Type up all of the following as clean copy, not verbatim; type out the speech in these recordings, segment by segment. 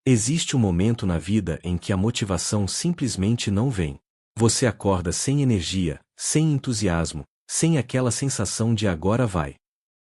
Existe um momento na vida em que a motivação simplesmente não vem. Você acorda sem energia, sem entusiasmo, sem aquela sensação de agora vai.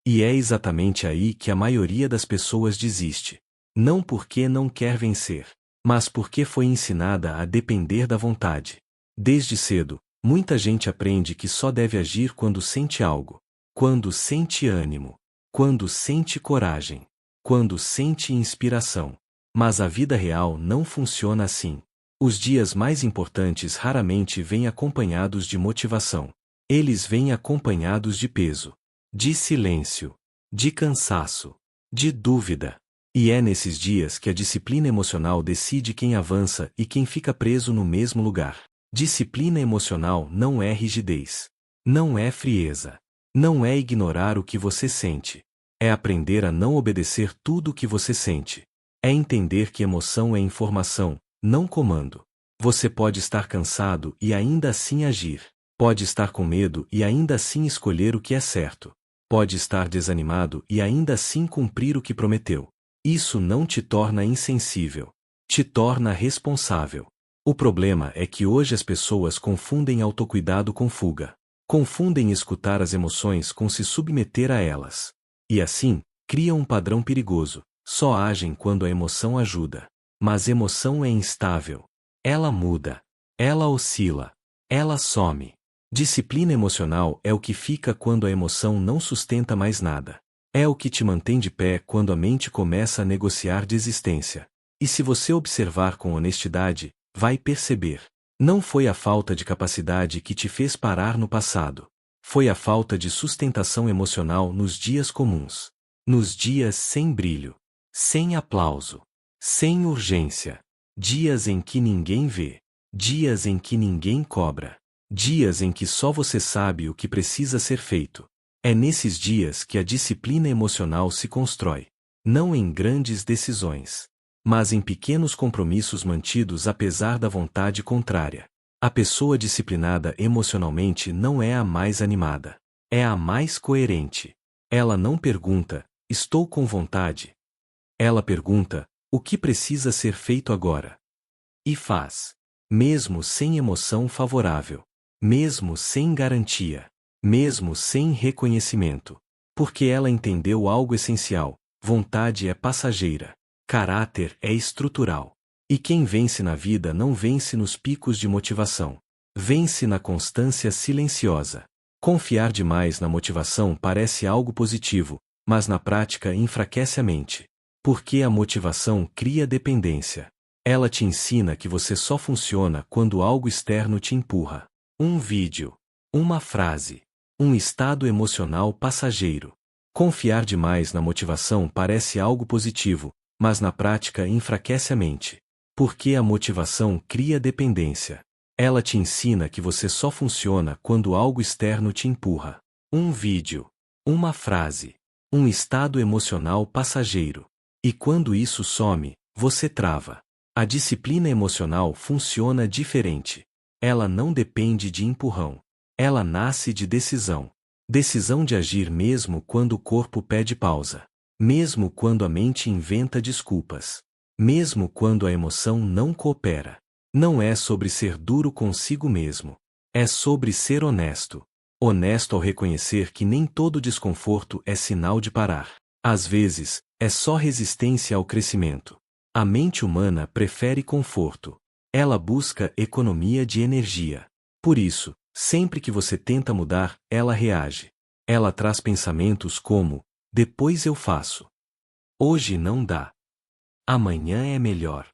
E é exatamente aí que a maioria das pessoas desiste. Não porque não quer vencer, mas porque foi ensinada a depender da vontade. Desde cedo, muita gente aprende que só deve agir quando sente algo, quando sente ânimo, quando sente coragem, quando sente inspiração. Mas a vida real não funciona assim. Os dias mais importantes raramente vêm acompanhados de motivação. Eles vêm acompanhados de peso, de silêncio, de cansaço, de dúvida. E é nesses dias que a disciplina emocional decide quem avança e quem fica preso no mesmo lugar. Disciplina emocional não é rigidez. Não é frieza. Não é ignorar o que você sente. É aprender a não obedecer tudo o que você sente. É entender que emoção é informação, não comando. Você pode estar cansado e ainda assim agir. Pode estar com medo e ainda assim escolher o que é certo. Pode estar desanimado e ainda assim cumprir o que prometeu. Isso não te torna insensível. Te torna responsável. O problema é que hoje as pessoas confundem autocuidado com fuga. Confundem escutar as emoções com se submeter a elas. E assim, criam um padrão perigoso. Só agem quando a emoção ajuda. Mas emoção é instável. Ela muda. Ela oscila. Ela some. Disciplina emocional é o que fica quando a emoção não sustenta mais nada. É o que te mantém de pé quando a mente começa a negociar desistência. E se você observar com honestidade, vai perceber. Não foi a falta de capacidade que te fez parar no passado. Foi a falta de sustentação emocional nos dias comuns. Nos dias sem brilho. Sem aplauso. Sem urgência. Dias em que ninguém vê. Dias em que ninguém cobra. Dias em que só você sabe o que precisa ser feito. É nesses dias que a disciplina emocional se constrói. Não em grandes decisões, mas em pequenos compromissos mantidos apesar da vontade contrária. A pessoa disciplinada emocionalmente não é a mais animada. É a mais coerente. Ela não pergunta, estou com vontade. Ela pergunta, o que precisa ser feito agora? E faz. Mesmo sem emoção favorável. Mesmo sem garantia. Mesmo sem reconhecimento. Porque ela entendeu algo essencial: vontade é passageira. Caráter é estrutural. E quem vence na vida não vence nos picos de motivação. Vence na constância silenciosa. Confiar demais na motivação parece algo positivo, mas na prática enfraquece a mente. Porque a motivação cria dependência. Ela te ensina que você só funciona quando algo externo te empurra. Um vídeo. Uma frase. Um estado emocional passageiro. Confiar demais na motivação parece algo positivo, mas na prática enfraquece a mente. Porque a motivação cria dependência. Ela te ensina que você só funciona quando algo externo te empurra. Um vídeo. Uma frase. Um estado emocional passageiro. E quando isso some, você trava. A disciplina emocional funciona diferente. Ela não depende de empurrão. Ela nasce de decisão. Decisão de agir mesmo quando o corpo pede pausa. Mesmo quando a mente inventa desculpas. Mesmo quando a emoção não coopera. Não é sobre ser duro consigo mesmo. É sobre ser honesto. Honesto ao reconhecer que nem todo desconforto é sinal de parar. Às vezes, é só resistência ao crescimento. A mente humana prefere conforto. Ela busca economia de energia. Por isso, sempre que você tenta mudar, ela reage. Ela traz pensamentos como: depois eu faço. Hoje não dá. Amanhã é melhor.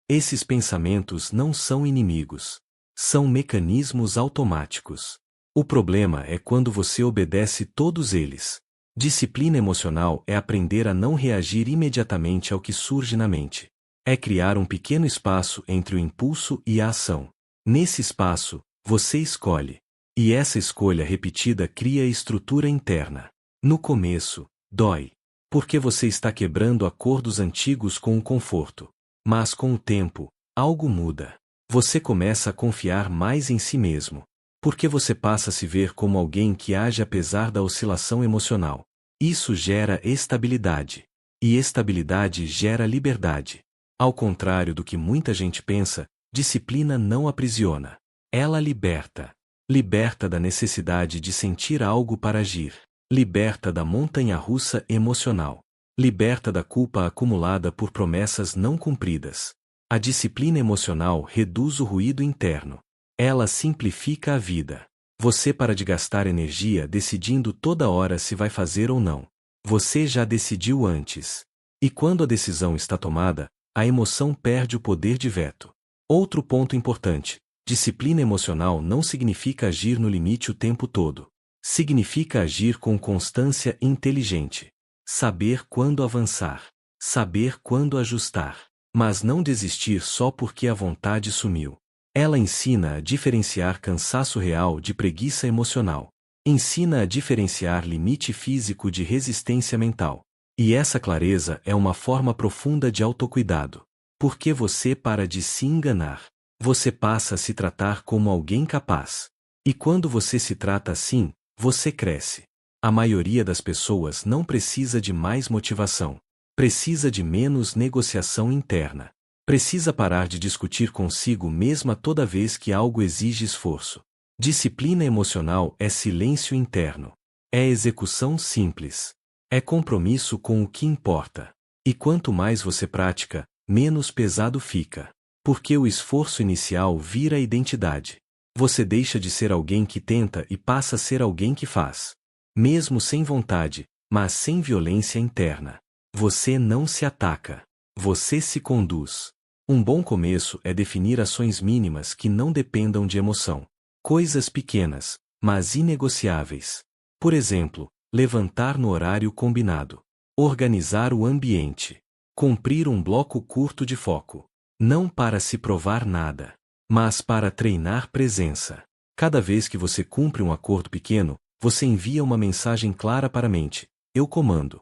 Esses pensamentos não são inimigos. São mecanismos automáticos. O problema é quando você obedece todos eles. Disciplina emocional é aprender a não reagir imediatamente ao que surge na mente. É criar um pequeno espaço entre o impulso e a ação. Nesse espaço, você escolhe. E essa escolha repetida cria estrutura interna. No começo, dói. Porque você está quebrando acordos antigos com o conforto. Mas com o tempo, algo muda. Você começa a confiar mais em si mesmo. Porque você passa a se ver como alguém que age apesar da oscilação emocional. Isso gera estabilidade. E estabilidade gera liberdade. Ao contrário do que muita gente pensa, disciplina não aprisiona. Ela liberta. Liberta da necessidade de sentir algo para agir. Liberta da montanha-russa emocional. Liberta da culpa acumulada por promessas não cumpridas. A disciplina emocional reduz o ruído interno. Ela simplifica a vida. Você para de gastar energia decidindo toda hora se vai fazer ou não. Você já decidiu antes. E quando a decisão está tomada, a emoção perde o poder de veto. Outro ponto importante: disciplina emocional não significa agir no limite o tempo todo. Significa agir com constância inteligente. Saber quando avançar. Saber quando ajustar. Mas não desistir só porque a vontade sumiu. Ela ensina a diferenciar cansaço real de preguiça emocional. Ensina a diferenciar limite físico de resistência mental. E essa clareza é uma forma profunda de autocuidado. Porque você para de se enganar. Você passa a se tratar como alguém capaz. E quando você se trata assim, você cresce. A maioria das pessoas não precisa de mais motivação. Precisa de menos negociação interna. Precisa parar de discutir consigo mesma toda vez que algo exige esforço. Disciplina emocional é silêncio interno. É execução simples. É compromisso com o que importa. E quanto mais você pratica, menos pesado fica. Porque o esforço inicial vira identidade. Você deixa de ser alguém que tenta e passa a ser alguém que faz. Mesmo sem vontade, mas sem violência interna. Você não se ataca. Você se conduz. Um bom começo é definir ações mínimas que não dependam de emoção. Coisas pequenas, mas inegociáveis. Por exemplo, levantar no horário combinado. Organizar o ambiente. Cumprir um bloco curto de foco. Não para se provar nada, mas para treinar presença. Cada vez que você cumpre um acordo pequeno, você envia uma mensagem clara para a mente: eu comando.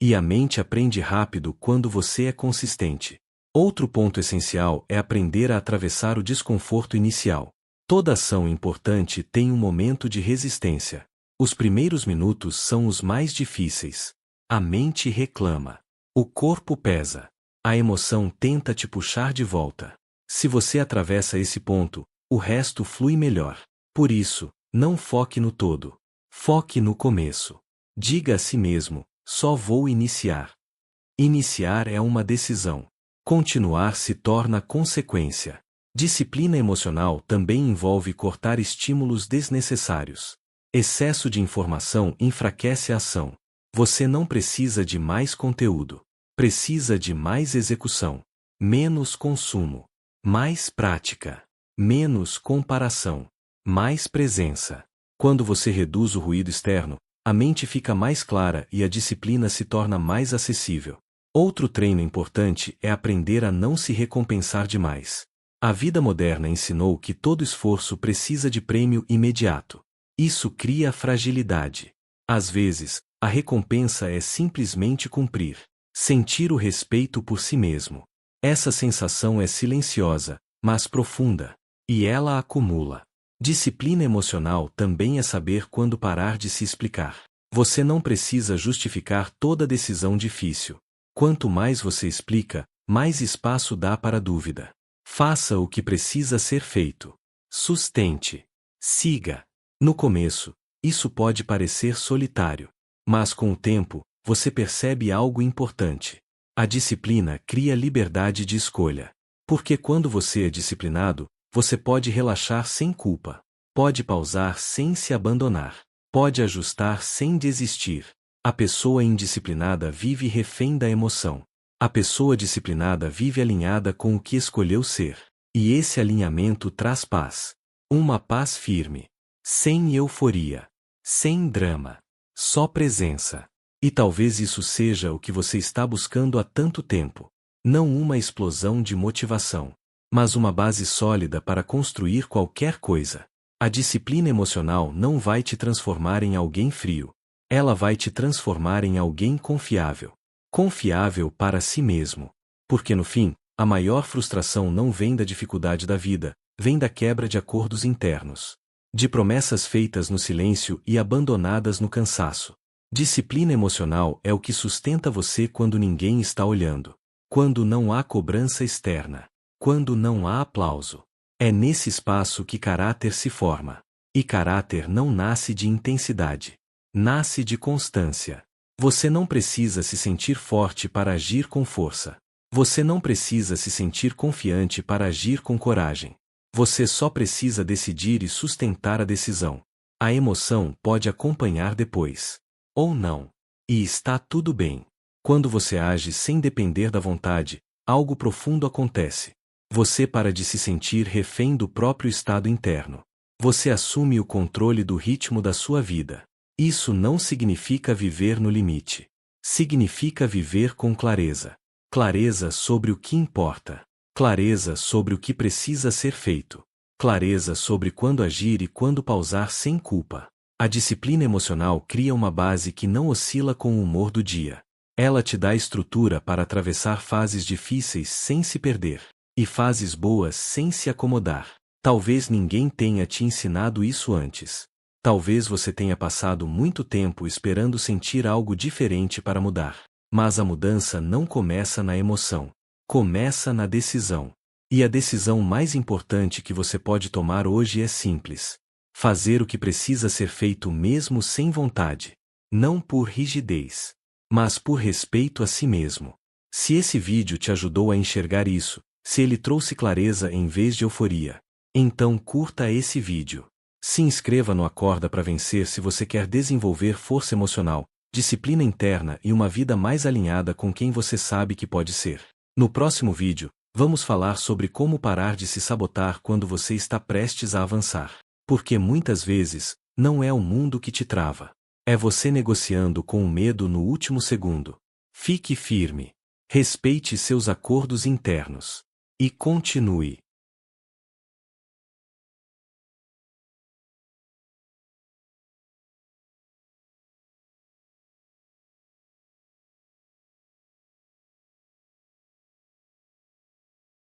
E a mente aprende rápido quando você é consistente. Outro ponto essencial é aprender a atravessar o desconforto inicial. Toda ação importante tem um momento de resistência. Os primeiros minutos são os mais difíceis. A mente reclama. O corpo pesa. A emoção tenta te puxar de volta. Se você atravessa esse ponto, o resto flui melhor. Por isso, não foque no todo. Foque no começo. Diga a si mesmo: só vou iniciar. Iniciar é uma decisão. Continuar se torna consequência. Disciplina emocional também envolve cortar estímulos desnecessários. Excesso de informação enfraquece a ação. Você não precisa de mais conteúdo. Precisa de mais execução. Menos consumo. Mais prática. Menos comparação. Mais presença. Quando você reduz o ruído externo, a mente fica mais clara e a disciplina se torna mais acessível. Outro treino importante é aprender a não se recompensar demais. A vida moderna ensinou que todo esforço precisa de prêmio imediato. Isso cria fragilidade. Às vezes, a recompensa é simplesmente cumprir. Sentir o respeito por si mesmo. Essa sensação é silenciosa, mas profunda. E ela acumula. Disciplina emocional também é saber quando parar de se explicar. Você não precisa justificar toda decisão difícil. Quanto mais você explica, mais espaço dá para a dúvida. Faça o que precisa ser feito. Sustente. Siga. No começo, isso pode parecer solitário. Mas com o tempo, você percebe algo importante. A disciplina cria liberdade de escolha. Porque quando você é disciplinado, você pode relaxar sem culpa. Pode pausar sem se abandonar. Pode ajustar sem desistir. A pessoa indisciplinada vive refém da emoção. A pessoa disciplinada vive alinhada com o que escolheu ser. E esse alinhamento traz paz. Uma paz firme. Sem euforia. Sem drama. Só presença. E talvez isso seja o que você está buscando há tanto tempo. Não uma explosão de motivação, mas uma base sólida para construir qualquer coisa. A disciplina emocional não vai te transformar em alguém frio. Ela vai te transformar em alguém confiável. Confiável para si mesmo. Porque no fim, a maior frustração não vem da dificuldade da vida, vem da quebra de acordos internos. De promessas feitas no silêncio e abandonadas no cansaço. Disciplina emocional é o que sustenta você quando ninguém está olhando. Quando não há cobrança externa. Quando não há aplauso. É nesse espaço que caráter se forma. E caráter não nasce de intensidade. Nasce de constância. Você não precisa se sentir forte para agir com força. Você não precisa se sentir confiante para agir com coragem. Você só precisa decidir e sustentar a decisão. A emoção pode acompanhar depois. Ou não. E está tudo bem. Quando você age sem depender da vontade, algo profundo acontece. Você para de se sentir refém do próprio estado interno. Você assume o controle do ritmo da sua vida. Isso não significa viver no limite. Significa viver com clareza. Clareza sobre o que importa. Clareza sobre o que precisa ser feito. Clareza sobre quando agir e quando pausar sem culpa. A disciplina emocional cria uma base que não oscila com o humor do dia. Ela te dá estrutura para atravessar fases difíceis sem se perder. E fases boas sem se acomodar. Talvez ninguém tenha te ensinado isso antes. Talvez você tenha passado muito tempo esperando sentir algo diferente para mudar. Mas a mudança não começa na emoção. Começa na decisão. E a decisão mais importante que você pode tomar hoje é simples. Fazer o que precisa ser feito mesmo sem vontade. Não por rigidez, mas por respeito a si mesmo. Se esse vídeo te ajudou a enxergar isso, se ele trouxe clareza em vez de euforia, então curta esse vídeo. Se inscreva no Acorda para Vencer se você quer desenvolver força emocional, disciplina interna e uma vida mais alinhada com quem você sabe que pode ser. No próximo vídeo, vamos falar sobre como parar de se sabotar quando você está prestes a avançar. Porque muitas vezes, não é o mundo que te trava. É você negociando com o medo no último segundo. Fique firme. Respeite seus acordos internos. E continue.